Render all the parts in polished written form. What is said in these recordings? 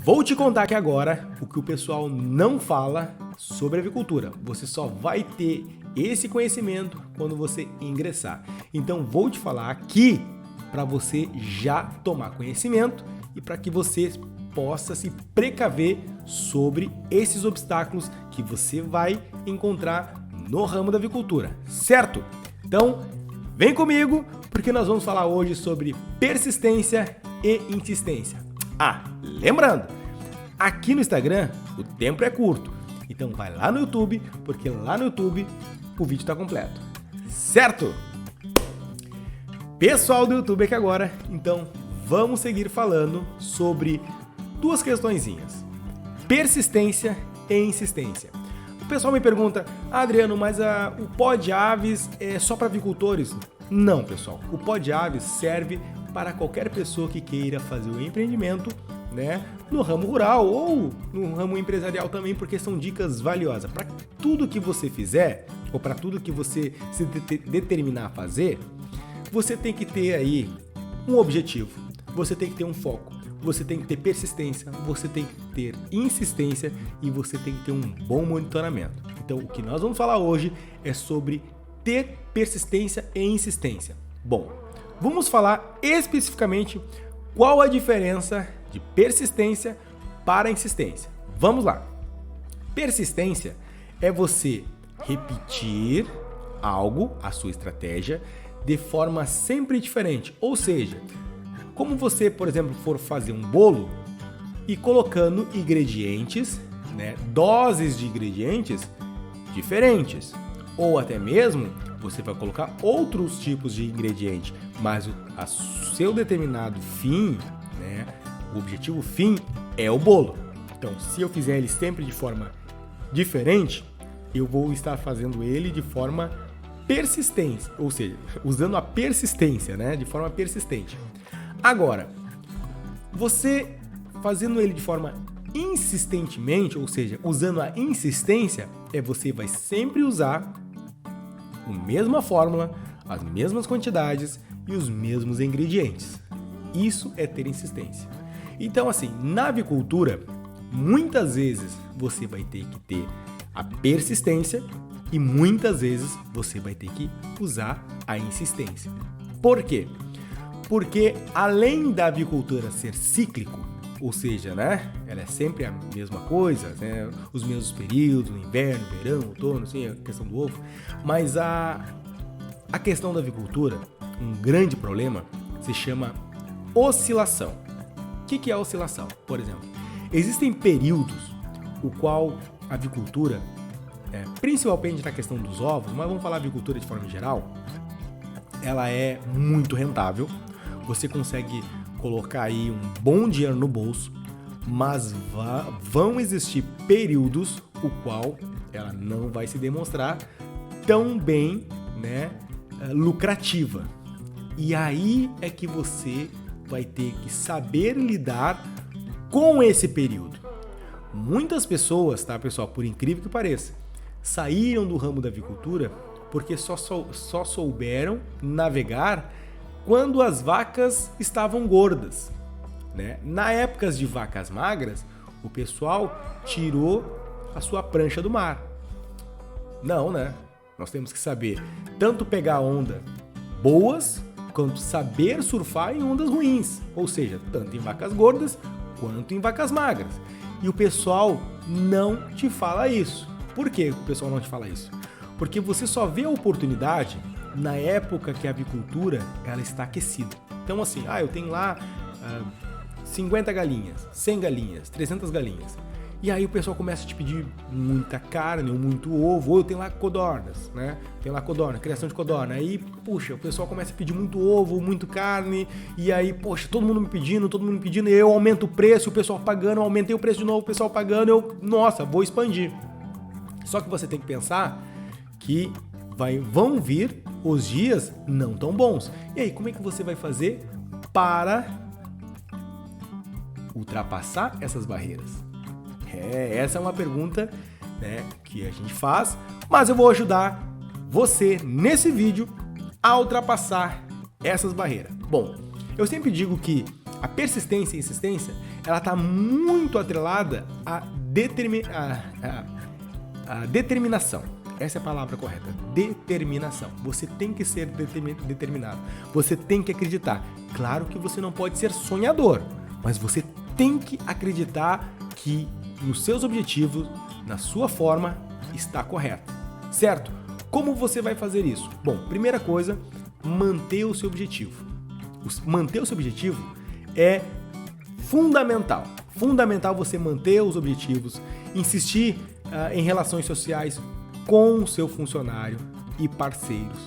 Vou te contar aqui agora o que o pessoal não fala sobre avicultura. Você só vai ter esse conhecimento quando você ingressar. Então vou te falar aqui para você já tomar conhecimento e para que você possa se precaver sobre esses obstáculos que você vai encontrar no ramo da avicultura, certo? Então, vem comigo porque nós vamos falar hoje sobre persistência e insistência. Lembrando, aqui no Instagram o tempo é curto, então vai lá no YouTube, porque lá no YouTube o vídeo está completo, certo? Pessoal do YouTube aqui agora, então vamos seguir falando sobre duas questõezinhas, persistência e insistência. O pessoal me pergunta, Adriano, mas o pó de aves é só para avicultores? Não, pessoal, o pó de aves serve para qualquer pessoa que queira fazer o empreendimento, né, no ramo rural ou no ramo empresarial também, porque são dicas valiosas. Para tudo que você fizer, ou para tudo que você se determinar a fazer, você tem que ter aí um objetivo, você tem que ter um foco, você tem que ter persistência, você tem que ter insistência e você tem que ter um bom monitoramento. Então, o que nós vamos falar hoje é sobre ter persistência e insistência. Bom, vamos falar especificamente qual a diferença de persistência para insistência. Vamos lá. Persistência é você repetir algo, a sua estratégia, de forma sempre diferente. Ou seja, como você, por exemplo, for fazer um bolo e colocando ingredientes, né, doses de ingredientes diferentes. Ou até mesmo você vai colocar outros tipos de ingrediente, mas o seu determinado fim, né, o objetivo fim é o bolo. Então, se eu fizer ele sempre de forma diferente, eu vou estar fazendo ele de forma persistente, ou seja, usando a persistência, né, de forma persistente. Agora, você fazendo ele de forma insistentemente, ou seja, usando a insistência, você vai sempre usar a mesma fórmula, as mesmas quantidades e os mesmos ingredientes. Isso é ter insistência. Então, assim, na avicultura, muitas vezes você vai ter que ter a persistência e muitas vezes você vai ter que usar a insistência. Por quê? Porque além da avicultura ser cíclico, ou seja, né, ela é sempre a mesma coisa, né, os mesmos períodos, inverno, verão, outono, assim, a questão do ovo, mas a questão da avicultura, um grande problema, se chama oscilação. O que é a oscilação? Por exemplo, existem períodos o qual a avicultura, principalmente na questão dos ovos, mas vamos falar avicultura de forma geral, ela é muito rentável, você consegue colocar aí um bom dinheiro no bolso, mas vão existir períodos o qual ela não vai se demonstrar tão bem, né, lucrativa. E aí é que você vai ter que saber lidar com esse período. Muitas pessoas, tá, pessoal, por incrível que pareça, saíram do ramo da avicultura porque só souberam navegar quando as vacas estavam gordas, né? Na época de vacas magras, o pessoal tirou a sua prancha do mar. Não, né? Nós temos que saber tanto pegar onda boas, quanto saber surfar em ondas ruins. Ou seja, tanto em vacas gordas, quanto em vacas magras. E o pessoal não te fala isso. Por que o pessoal não te fala isso? Porque você só vê a oportunidade na época que a avicultura ela está aquecida. Então assim, eu tenho lá 50 galinhas, 100 galinhas, 300 galinhas. E aí o pessoal começa a te pedir muita carne ou muito ovo, ou eu tenho lá codornas, né? Tem lá codorna, criação de codorna. Aí, puxa, o pessoal começa a pedir muito ovo, muito carne, e aí, poxa, todo mundo me pedindo, e eu aumento o preço, o pessoal pagando, eu aumentei o preço de novo, o pessoal pagando, nossa, vou expandir. Só que você tem que pensar que vão vir os dias não tão bons. E aí, como é que você vai fazer para ultrapassar essas barreiras? Essa é uma pergunta, né, que a gente faz, mas eu vou ajudar você nesse vídeo a ultrapassar essas barreiras. Bom, eu sempre digo que A persistência e insistência, ela está muito atrelada à determinação. Essa é a palavra correta. Determinação. Você tem que ser determinado. Você tem que acreditar. Claro que você não pode ser sonhador, mas você tem que acreditar que nos seus objetivos, na sua forma, está correto. Certo? Como você vai fazer isso? Bom, primeira coisa, manter o seu objetivo. Manter o seu objetivo é fundamental. Fundamental você manter os objetivos, insistir em relações sociais com o seu funcionário e parceiros.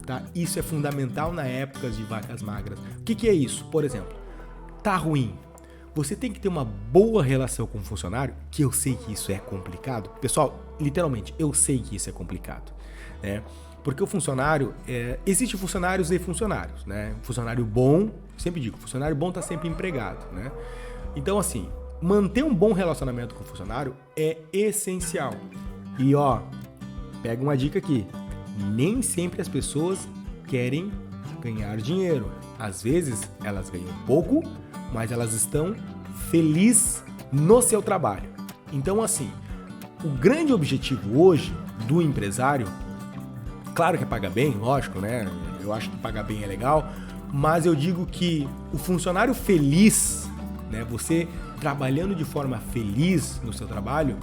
Tá? Isso é fundamental na época de vacas magras. O que é isso? Por exemplo, tá ruim. Você tem que ter uma boa relação com o funcionário, que eu sei que isso é complicado. Pessoal, literalmente, eu sei que isso é complicado, né? Porque o funcionário, existe funcionários e funcionários, né? Funcionário bom, sempre digo, funcionário bom está sempre empregado, né? Então, assim, manter um bom relacionamento com o funcionário é essencial. E, ó, pega uma dica aqui. Nem sempre as pessoas querem ganhar dinheiro. Às vezes, elas ganham pouco, mas elas estão felizes no seu trabalho. Então, assim, o grande objetivo hoje do empresário, claro que é pagar bem, lógico, né? Eu acho que pagar bem é legal, mas eu digo que o funcionário feliz, né? Você trabalhando de forma feliz no seu trabalho,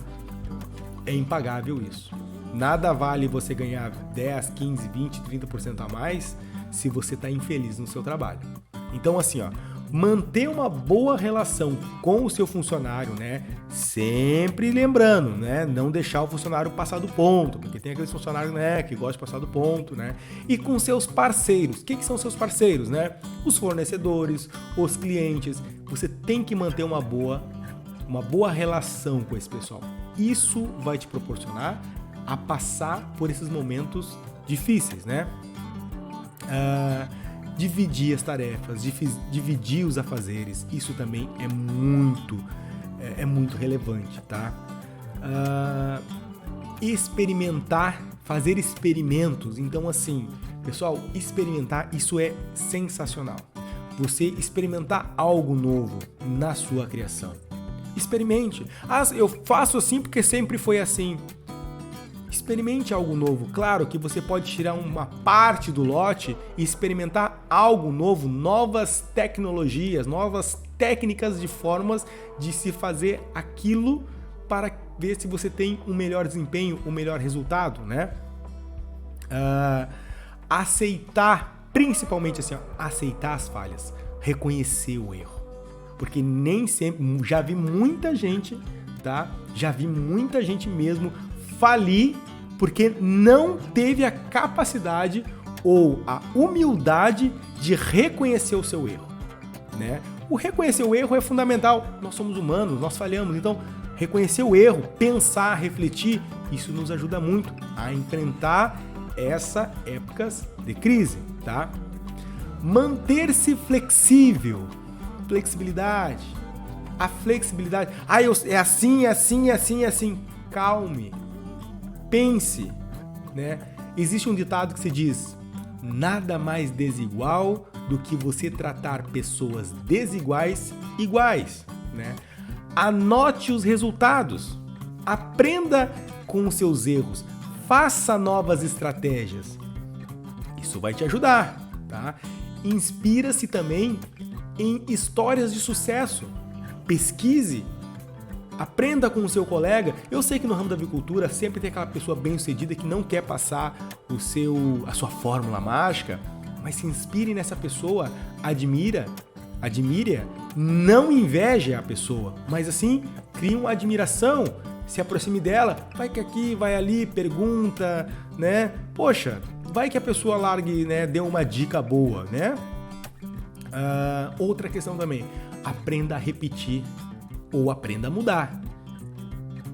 é impagável isso. Nada vale você ganhar 10, 15, 20, 30% a mais se você está infeliz no seu trabalho. Então, assim, ó, manter uma boa relação com o seu funcionário, né? Sempre lembrando, né? Não deixar o funcionário passar do ponto, porque tem aqueles funcionários, né, que gostam de passar do ponto, né? E com seus parceiros. O que são seus parceiros, né? Os fornecedores, os clientes. Você tem que manter uma boa relação com esse pessoal. Isso vai te proporcionar a passar por esses momentos difíceis, né? Dividir as tarefas, dividir os afazeres, isso também é muito relevante, tá? Experimentar, fazer experimentos. Então, assim, pessoal, experimentar, isso é sensacional. Você experimentar algo novo na sua criação. Experimente. Eu faço assim porque sempre foi assim. Experimente algo novo. Claro que você pode tirar uma parte do lote e experimentar algo novo, novas tecnologias, novas técnicas de formas de se fazer aquilo para ver se você tem um melhor desempenho, um melhor resultado, né? Aceitar, principalmente assim, aceitar as falhas, reconhecer o erro. Porque nem sempre, já vi muita gente, tá? Já vi muita gente mesmo falir porque não teve a capacidade ou a humildade de reconhecer o seu erro, né? O reconhecer o erro é fundamental. Nós somos humanos, nós falhamos, então reconhecer o erro, pensar, refletir, isso nos ajuda muito a enfrentar essas épocas de crise, tá? Manter-se flexível, flexibilidade, a flexibilidade. É assim, é assim, é assim, é assim. Calme. Pense, né? Existe um ditado que se diz: nada mais desigual do que você tratar pessoas desiguais iguais, né? Anote os resultados, aprenda com os seus erros, faça novas estratégias. Isso vai te ajudar, tá? Inspira-se também em histórias de sucesso. Pesquise. Aprenda com o seu colega. Eu sei que no ramo da avicultura sempre tem aquela pessoa bem-sucedida que não quer passar a sua fórmula mágica, mas se inspire nessa pessoa, admire-a, não inveje a pessoa, mas assim, crie uma admiração, se aproxime dela, vai que aqui, vai ali, pergunta, né? Poxa, vai que a pessoa largue, né, dê uma dica boa, né? Outra questão também, aprenda a repetir ou aprenda a mudar.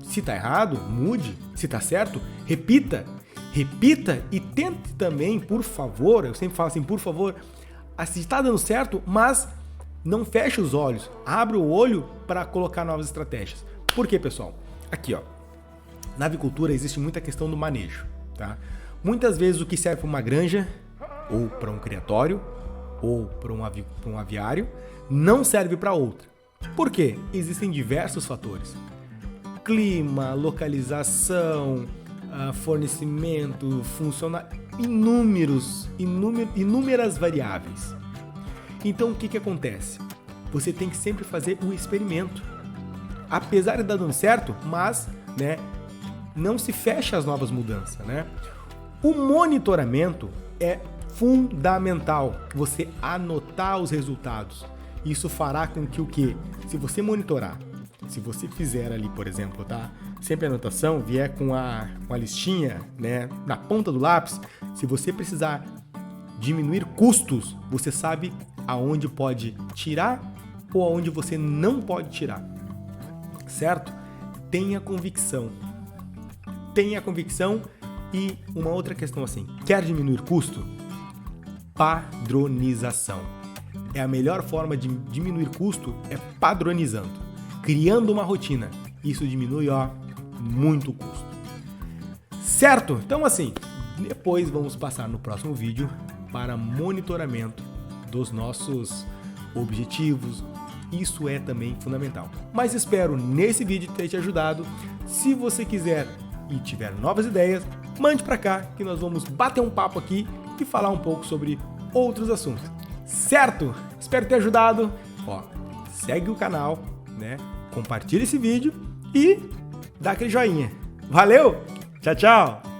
Se tá errado, mude. Se tá certo, repita. Repita e tente também, por favor, eu sempre falo assim, por favor, se está dando certo, mas não feche os olhos. Abre o olho para colocar novas estratégias. Por quê, pessoal? Aqui, ó. Na avicultura existe muita questão do manejo, tá? Muitas vezes o que serve para uma granja, ou para um criatório, ou para um aviário, não serve para outra. Por quê? Existem diversos fatores. Clima, localização, fornecimento, inúmeras variáveis. Então o que acontece? Você tem que sempre fazer o experimento. Apesar de dar dando certo, mas, né, não se fecha às novas mudanças, né? O monitoramento é fundamental. Você anotar os resultados. Isso fará com que o quê? Se você monitorar, se você fizer ali, por exemplo, tá? Sempre a anotação, vier com a listinha, né, na ponta do lápis, se você precisar diminuir custos, você sabe aonde pode tirar ou aonde você não pode tirar. Certo? Tenha convicção. Tenha convicção. E uma outra questão assim, quer diminuir custo? Padronização. É a melhor forma de diminuir custo é padronizando, criando uma rotina. Isso diminui, muito custo. Certo? Então assim, depois vamos passar no próximo vídeo para monitoramento dos nossos objetivos. Isso é também fundamental. Mas espero nesse vídeo ter te ajudado. Se você quiser e tiver novas ideias, mande para cá que nós vamos bater um papo aqui e falar um pouco sobre outros assuntos. Certo? Espero ter ajudado. Segue o canal, né? Compartilha esse vídeo e dá aquele joinha. Valeu! Tchau, tchau!